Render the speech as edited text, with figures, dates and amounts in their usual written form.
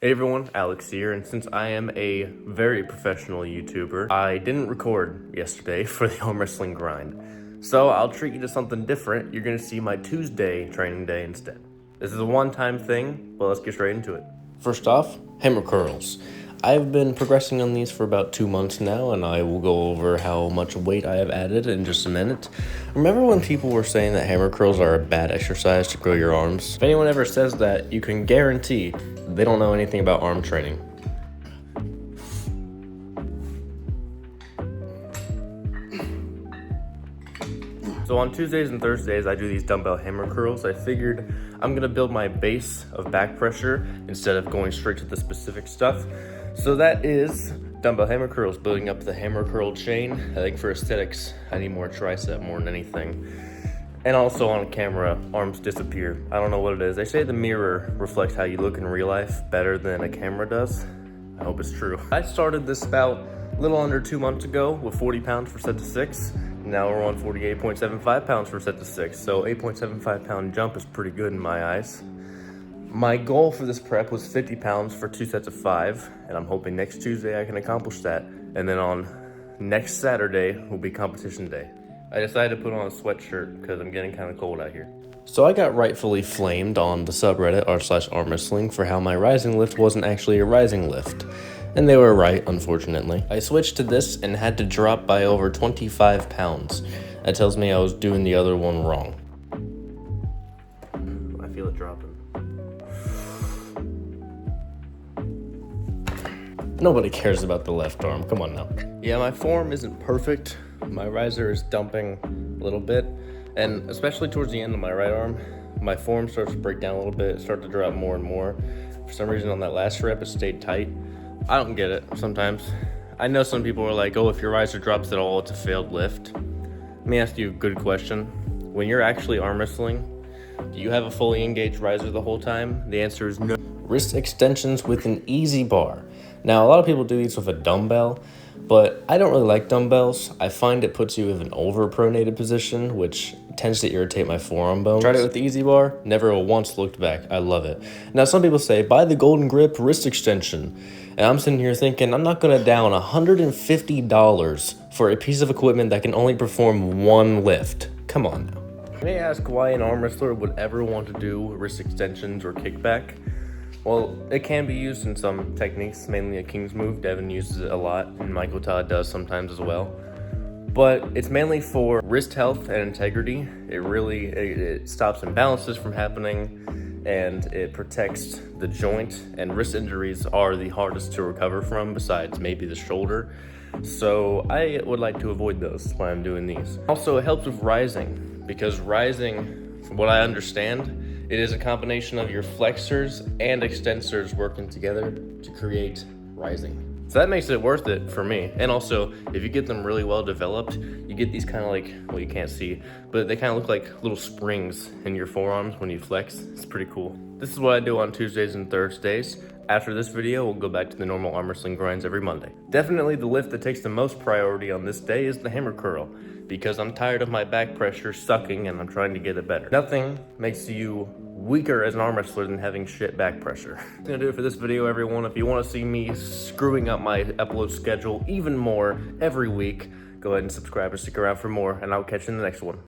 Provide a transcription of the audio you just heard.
Hey everyone, Alex here, and since I am a very professional YouTuber, I didn't record yesterday for the arm wrestling grind. So I'll treat you to something different. You're gonna see my Tuesday training day instead. This is a one-time thing, but let's get straight into it. First off, hammer curls. I've been progressing on these for about 2 months now, and I will go over how much weight I have added in just a minute. Remember when people were saying that hammer curls are a bad exercise to grow your arms? If anyone ever says that, you can guarantee they don't know anything about arm training. So on Tuesdays and Thursdays, I do these dumbbell hammer curls. I figured I'm gonna build my base of back pressure instead of going straight to the specific stuff. So that is dumbbell hammer curls, building up the hammer curl chain. I think for aesthetics, I need more tricep more than anything. And also on camera, arms disappear. I don't know what it is. They say the mirror reflects how you look in real life better than a camera does. I hope it's true. I started this about a little under 2 months ago with 40 pounds for set to 6. Now we're on 48.75 pounds for set to 6. So 8.75 pound jump is pretty good in my eyes. My goal for this prep was 50 pounds for 2 sets of 5. And I'm hoping next Tuesday I can accomplish that. And then on next Saturday will be competition day. I decided to put on a sweatshirt because I'm getting kind of cold out here. So I got rightfully flamed on the subreddit r/arm wrestling for how my rising lift wasn't actually a rising lift. And they were right, unfortunately. I switched to this and had to drop by over 25 pounds. That tells me I was doing the other one wrong. I feel it dropping. Nobody cares about the left arm, come on now. Yeah, my form isn't perfect. My riser is dumping a little bit, and especially towards the end of my right arm, my form starts to break down a little bit, start to drop more and more. For some reason on that last rep, it stayed tight. I don't get it sometimes. I know some people are like, oh, if your riser drops at all, it's a failed lift. Let me ask you a good question. When you're actually arm wrestling, do you have a fully engaged riser the whole time? The answer is no. Wrist extensions with an easy bar. Now, a lot of people do these with a dumbbell, but I don't really like dumbbells. I find it puts you in an over-pronated position, which tends to irritate my forearm bones. Tried it with the easy bar, never once looked back. I love it. Now, some people say, buy the Golden Grip wrist extension. And I'm sitting here thinking, I'm not gonna down $150 for a piece of equipment that can only perform one lift. Come on now. You may ask why an arm wrestler would ever want to do wrist extensions or kickback. Well, it can be used in some techniques, mainly a King's move. Devin uses it a lot, and Michael Todd does sometimes as well. But it's mainly for wrist health and integrity. It stops imbalances from happening, and it protects the joint. And wrist injuries are the hardest to recover from, besides maybe the shoulder. So I would like to avoid those when I'm doing these. Also, it helps with rising, because rising, from what I understand, it is a combination of your flexors and extensors working together to create rising. So that makes it worth it for me. And also, if you get them really well developed, you get these kind of like, well, you can't see, but they kind of look like little springs in your forearms when you flex. It's pretty cool. This is what I do on Tuesdays and Thursdays. After this video, we'll go back to the normal arm wrestling grinds every Monday. Definitely the lift that takes the most priority on this day is the hammer curl, because I'm tired of my back pressure sucking and I'm trying to get it better. Nothing makes you weaker as an arm wrestler than having shit back pressure. That's gonna do it for this video, everyone. If you wanna see me screwing up my upload schedule even more every week, go ahead and subscribe and stick around for more, and I'll catch you in the next one.